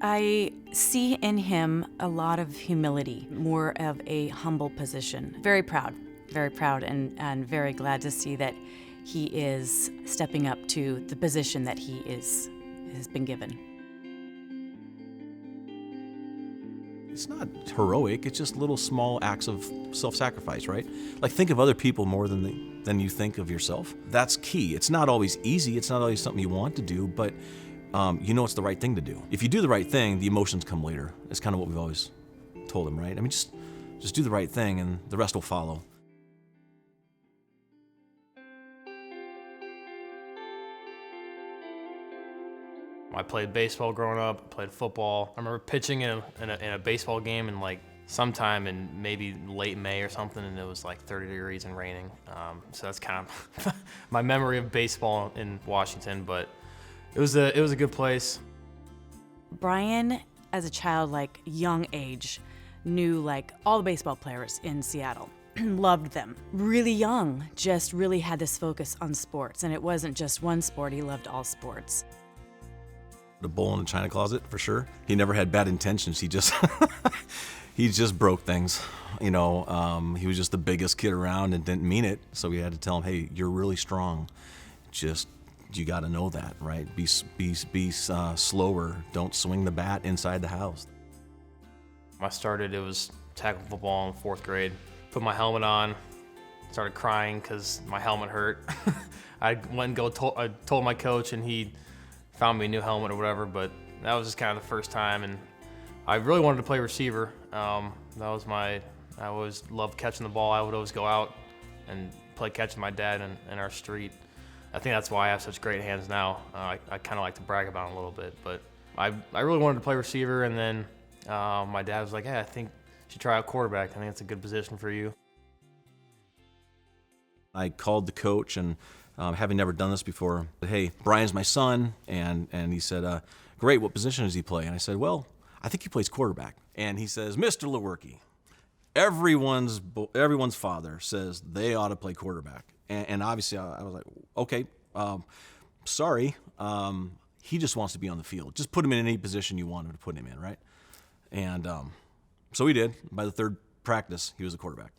I see in him a lot of humility, more of a humble position. Very proud and very glad to see that he is stepping up to the position that he has been given. It's not heroic, it's just little small acts of self-sacrifice, right? Like, think of other people more than you think of yourself. That's key. It's not always easy, it's not always something you want to do, but you know it's the right thing to do. If you do the right thing, the emotions come later. It's kind of what we've always told him, right? I mean, just do the right thing and the rest will follow. I played baseball growing up, played football. I remember pitching in a baseball game in like sometime in maybe late May or something, and it was like 30 degrees and raining. So that's kind of my memory of baseball in Washington, but it was a good place. Brian, as a child, like young age, knew like all the baseball players in Seattle. Loved them. Really young, just really had this focus on sports, and it wasn't just one sport, he loved all sports. The bull in the china closet, for sure. He never had bad intentions. He just he just broke things. You know, he was just the biggest kid around and didn't mean it. So we had to tell him, hey, you're really strong. Just, you got to know that, right? Be slower. Don't swing the bat inside the house. When I started, it was tackle football in 4th grade. Put my helmet on, started crying because my helmet hurt. I went and I told my coach, and he found me a new helmet or whatever, but that was just kind of the first time, and I really wanted to play receiver. I always loved catching the ball. I would always go out and play catch with my dad in our street. I think that's why I have such great hands now. I kind of like to brag about it a little bit, but I really wanted to play receiver, and then my dad was like, hey, I think you should try out quarterback. I think it's a good position for you. I called the coach, and having never done this before, said, hey, Brian's my son, and he said, great, what position does he play? And I said, well, I think he plays quarterback. And he says, Mr. Lewerke, everyone's father says they ought to play quarterback. And obviously I was like, okay, sorry, he just wants to be on the field. Just put him in any position you want him to put him in, right? And so we did. By the 3rd practice, he was a quarterback.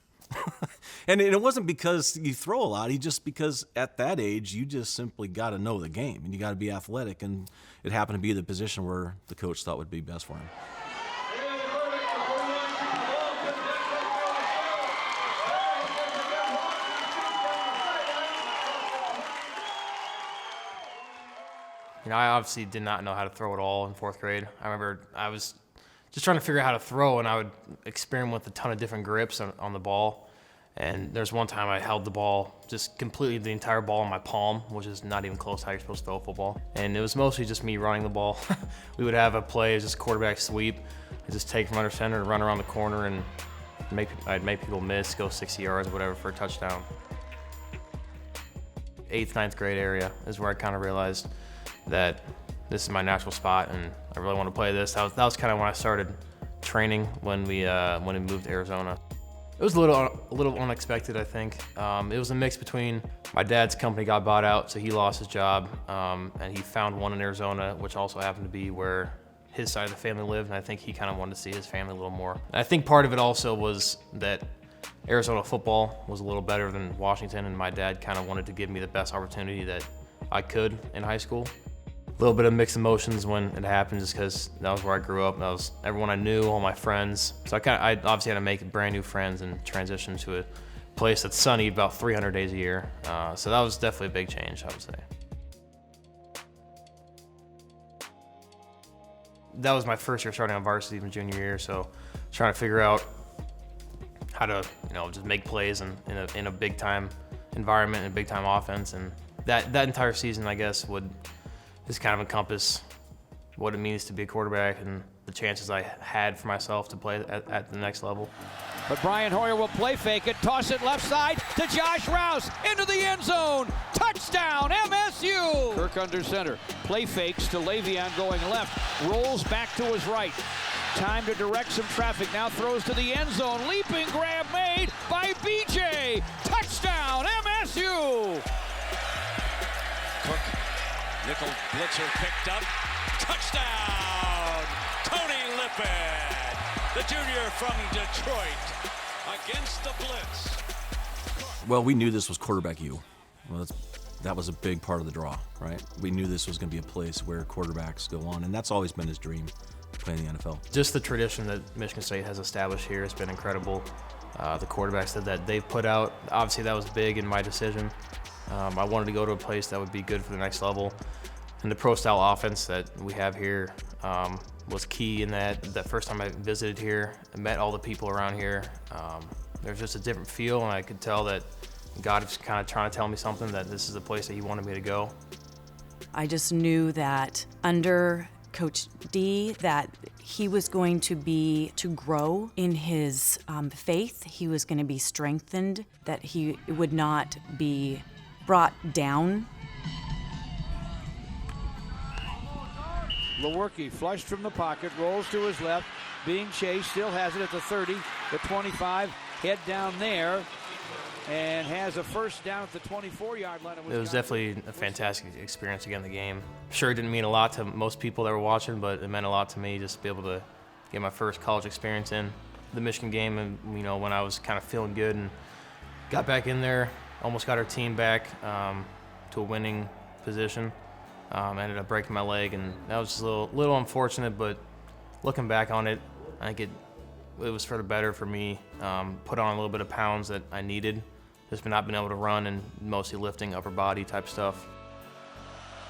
And it wasn't because you throw a lot, just because at that age, you just simply got to know the game, and you got to be athletic, and it happened to be the position where the coach thought would be best for him. You know, I obviously did not know how to throw at all in 4th grade. I remember I was just trying to figure out how to throw, and I would experiment with a ton of different grips on the ball. And there's one time I held the ball, just completely the entire ball in my palm, which is not even close to how you're supposed to throw a football. And it was mostly just me running the ball. We would have a play, just quarterback sweep, and just take from under center and run around the corner, and I'd make people miss, go 60 yards or whatever for a touchdown. 8th, 9th grade area is where I kind of realized that this is my natural spot, and I really want to play this. That was kind of when I started training when we moved to Arizona. It was a little unexpected, I think. It was a mix between my dad's company got bought out, so he lost his job, and he found one in Arizona, which also happened to be where his side of the family lived, and I think he kind of wanted to see his family a little more. And I think part of it also was that Arizona football was a little better than Washington, and my dad kind of wanted to give me the best opportunity that I could in high school. A little bit of mixed emotions when it happened, just because that was where I grew up. That was everyone I knew, all my friends. So I obviously had to make brand new friends and transition to a place that's sunny about 300 days a year. So that was definitely a big change, I would say. That was my first year starting on varsity, even junior year. So trying to figure out how to, just make plays in a big time environment and a big time offense, and that entire season, I guess, would just kind of encompass what it means to be a quarterback and the chances I had for myself to play at the next level. But Brian Hoyer will play fake it, toss it left side to Josh Rouse, into the end zone. Touchdown, MSU! Kirk under center, play fakes to Le'Veon going left, rolls back to his right. Time to direct some traffic, now throws to the end zone. Leaping grab made by BJ. Touchdown, MSU! Cook, nickel blitzer picked up. Touchdown! flip it. The junior from Detroit against the blitz. Well, we knew this was quarterback U. Well, that was a big part of the draw, right? We knew this was going to be a place where quarterbacks go on, and that's always been his dream, playing in the NFL. Just the tradition that Michigan State has established here has been incredible. The quarterbacks that they've put out, obviously that was big in my decision. I wanted to go to a place that would be good for the next level. And the pro-style offense that we have here was key in that first time I visited here, I met all the people around here. There's just a different feel, and I could tell that God was kind of trying to tell me something, that this is the place that he wanted me to go. I just knew that under Coach D that he was going to grow in his faith. He was going to be strengthened, that he would not be brought down. Lewerke flushed from the pocket, rolls to his left, being chased, still has it at the 30, the 25, head down there, and has a first down at the 24-yard line. It was definitely a fantastic experience again, the game. Sure, it didn't mean a lot to most people that were watching, but it meant a lot to me just to be able to get my first college experience in the Michigan game. And, you know, when I was kind of feeling good and got back in there, almost got our team back to a winning position. Ended up breaking my leg, and that was just a little unfortunate, but looking back on it, I think it was for the better for me. Put on a little bit of pounds that I needed, just not being able to run and mostly lifting upper body type stuff.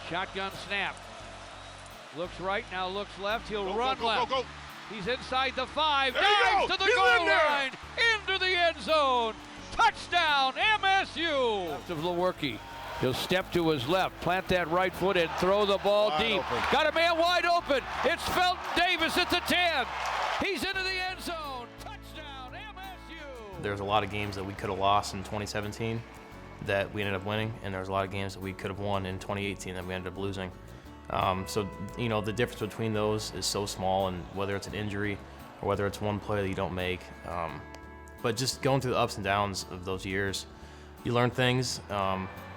Shotgun snap. Looks right, now looks left. He'll run left. Go. He's inside the 5, There dives you go. to the He's goal in there. line, into the end zone. Touchdown, MSU. Left of Lewerke. He'll step to his left, plant that right foot, and throw the ball Wide deep. open. Got a man wide open. It's Felton Davis at the 10. He's into the end zone. Touchdown, MSU. There's a lot of games that we could have lost in 2017 that we ended up winning, and there's a lot of games that we could have won in 2018 that we ended up losing. So, you know, the difference between those is so small, and whether it's an injury or whether it's one play that you don't make. But just going through the ups and downs of those years, you learn things.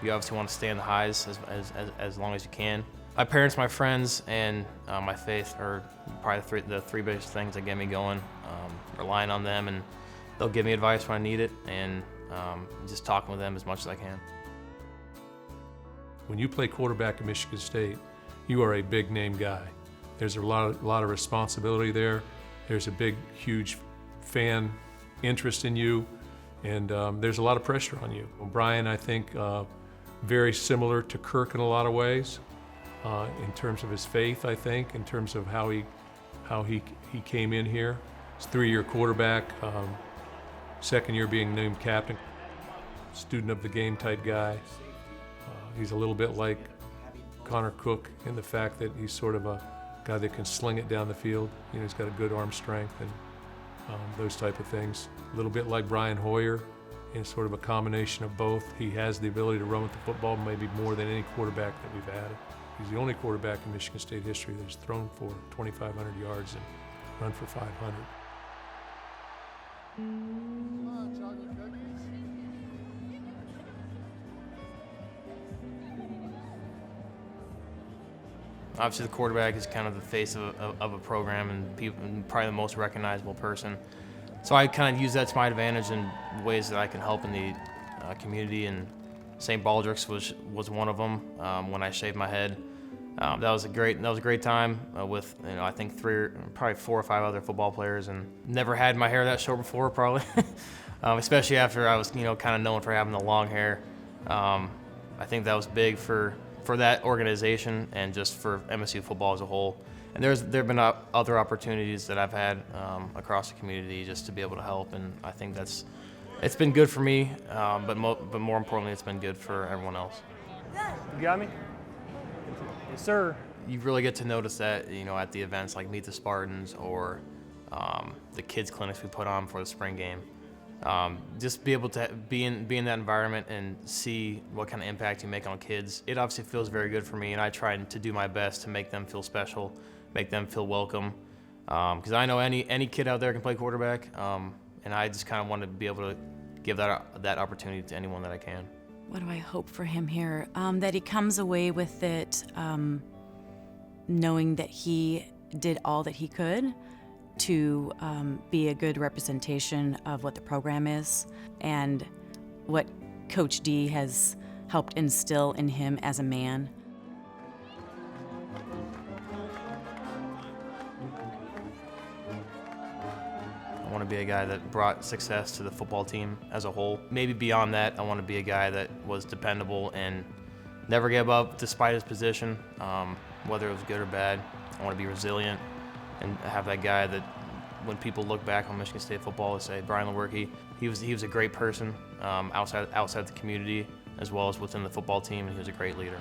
You obviously want to stay on the highs as long as you can. My parents, my friends, and my faith are probably the three biggest things that get me going. Relying on them, and they'll give me advice when I need it, and just talking with them as much as I can. When you play quarterback at Michigan State, you are a big name guy. There's a lot of responsibility there. There's a big, huge fan interest in you, and there's a lot of pressure on you. Brian, I think, very similar to Kirk in a lot of ways, in terms of his faith, I think, in terms of how he came in here. He's a 3-year quarterback, second year being named captain, student of the game type guy. He's a little bit like Connor Cook in the fact that he's sort of a guy that can sling it down the field. You know, he's got a good arm strength and those type of things. A little bit like Brian Hoyer, in sort of a combination of both. He has the ability to run with the football maybe more than any quarterback that we've had. He's the only quarterback in Michigan State history that's thrown for 2,500 yards and run for 500. Obviously, the quarterback is kind of the face of a program, and probably the most recognizable person. So I kind of use that to my advantage in ways that I can help in the community, and St. Baldrick's was one of them. When I shaved my head, that was a great time with, you know, I think probably 4 or 5 other football players, and never had my hair that short before, probably, especially after I was, you know, kind of known for having the long hair. I think that was big for that organization and just for MSU football as a whole. And there have been other opportunities that I've had across the community just to be able to help, and I think it's been good for me, but more importantly, it's been good for everyone else. You got me? Yes, sir. You really get to notice that, you know, at the events like Meet the Spartans or the kids clinics we put on for the spring game. Just be able to be in that environment and see what kind of impact you make on kids. It obviously feels very good for me, and I try to do my best to make them feel special, make them feel welcome. Because I know any kid out there can play quarterback, and I just kind of want to be able to give that opportunity to anyone that I can. What do I hope for him here? That he comes away with it knowing that he did all that he could, to be a good representation of what the program is and what Coach D has helped instill in him as a man. I want to be a guy that brought success to the football team as a whole. Maybe beyond that, I want to be a guy that was dependable and never gave up despite his position, whether it was good or bad. I want to be resilient and have that guy that when people look back on Michigan State football, they say Brian Lewerke, he was a great person outside the community as well as within the football team, and he was a great leader.